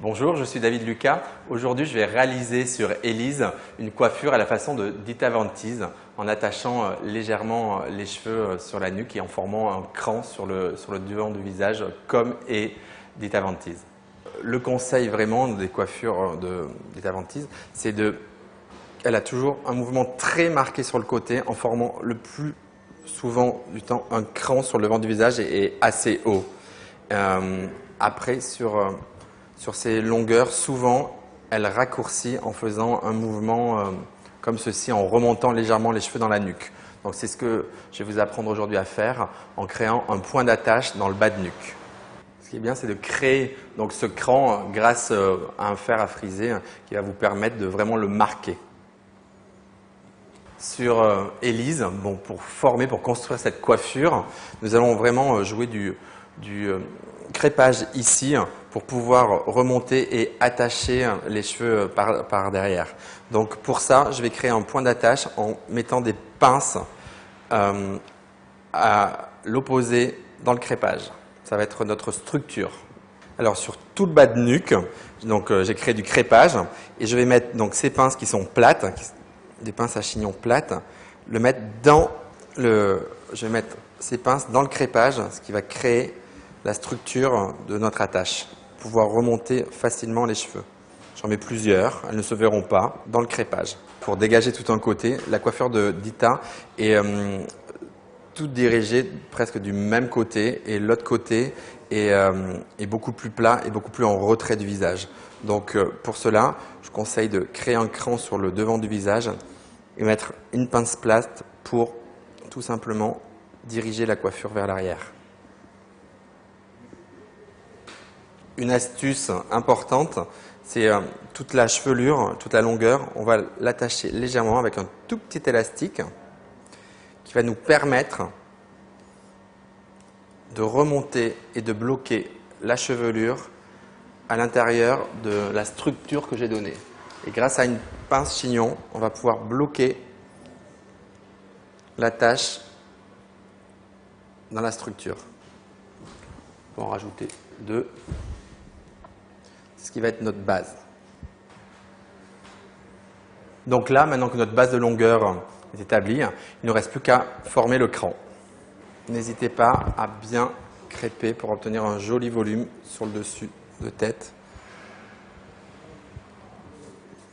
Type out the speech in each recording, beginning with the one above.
Bonjour, je suis David Lucas. Aujourd'hui, je vais réaliser sur Élise une coiffure à la façon de Dita Van Teese en attachant légèrement les cheveux sur la nuque et en formant un cran sur le devant du visage comme est Dita Van Teese. Le conseil vraiment des coiffures de Dita Van Teese, c'est elle a toujours un mouvement très marqué sur le côté en formant le plus souvent du temps un cran sur le devant du visage et assez haut. Après, sur ces longueurs, souvent, elle raccourcit en faisant un mouvement comme ceci, en remontant légèrement les cheveux dans la nuque. Donc, c'est ce que je vais vous apprendre aujourd'hui à faire en créant un point d'attache dans le bas de nuque. Ce qui est bien, c'est de créer donc, ce cran grâce à un fer à friser qui va vous permettre de vraiment le marquer. Sur Élise, pour construire cette coiffure, nous allons vraiment jouer du crépage ici pour pouvoir remonter et attacher les cheveux par derrière. Donc pour ça, je vais créer un point d'attache en mettant des pinces à l'opposé dans le crépage. Ça va être notre structure. Alors sur tout le bas de nuque, j'ai créé du crépage et je vais mettre donc ces pinces qui sont plates, des pinces à chignon plates, je vais mettre ces pinces dans le crépage, ce qui va créer la structure de notre attache, pour pouvoir remonter facilement les cheveux. J'en mets plusieurs, elles ne se verront pas dans le crépage. Pour dégager tout un côté, la coiffure de Dita est toute dirigée presque du même côté et l'autre côté est beaucoup plus plat et beaucoup plus en retrait du visage. Donc pour cela, je conseille de créer un cran sur le devant du visage et mettre une pince plate pour tout simplement diriger la coiffure vers l'arrière. Une astuce importante, c'est toute la chevelure, toute la longueur, on va l'attacher légèrement avec un tout petit élastique qui va nous permettre de remonter et de bloquer la chevelure à l'intérieur de la structure que j'ai donnée. Et grâce à une pince chignon, on va pouvoir bloquer l'attache dans la structure. On va en rajouter deux. C'est ce qui va être notre base. Donc là, maintenant que notre base de longueur est établie, il ne reste plus qu'à former le cran. N'hésitez pas à bien crêper pour obtenir un joli volume sur le dessus de tête.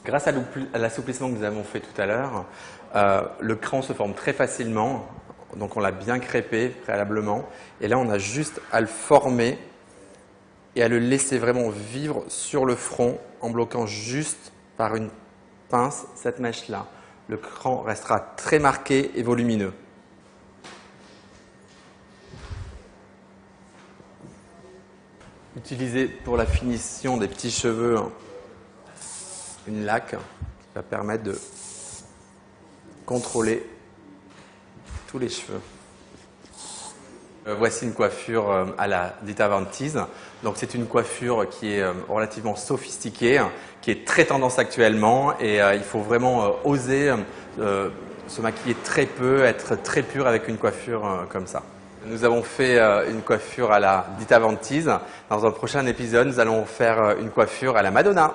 Grâce à l'assouplissement que nous avons fait tout à l'heure, le cran se forme très facilement. Donc on l'a bien crêpé préalablement. Et là, on a juste à le former et à le laisser vraiment vivre sur le front en bloquant juste par une pince cette mèche-là. Le cran restera très marqué et volumineux. Utilisez pour la finition des petits cheveux une laque qui va permettre de contrôler tous les cheveux. Voici une coiffure à la Dita Van Teese. Donc c'est une coiffure qui est relativement sophistiquée, qui est très tendance actuellement et il faut vraiment oser se maquiller très peu, être très pur avec une coiffure comme ça. Nous avons fait une coiffure à la Dita Van Teese. Dans un prochain épisode, nous allons faire une coiffure à la Madonna.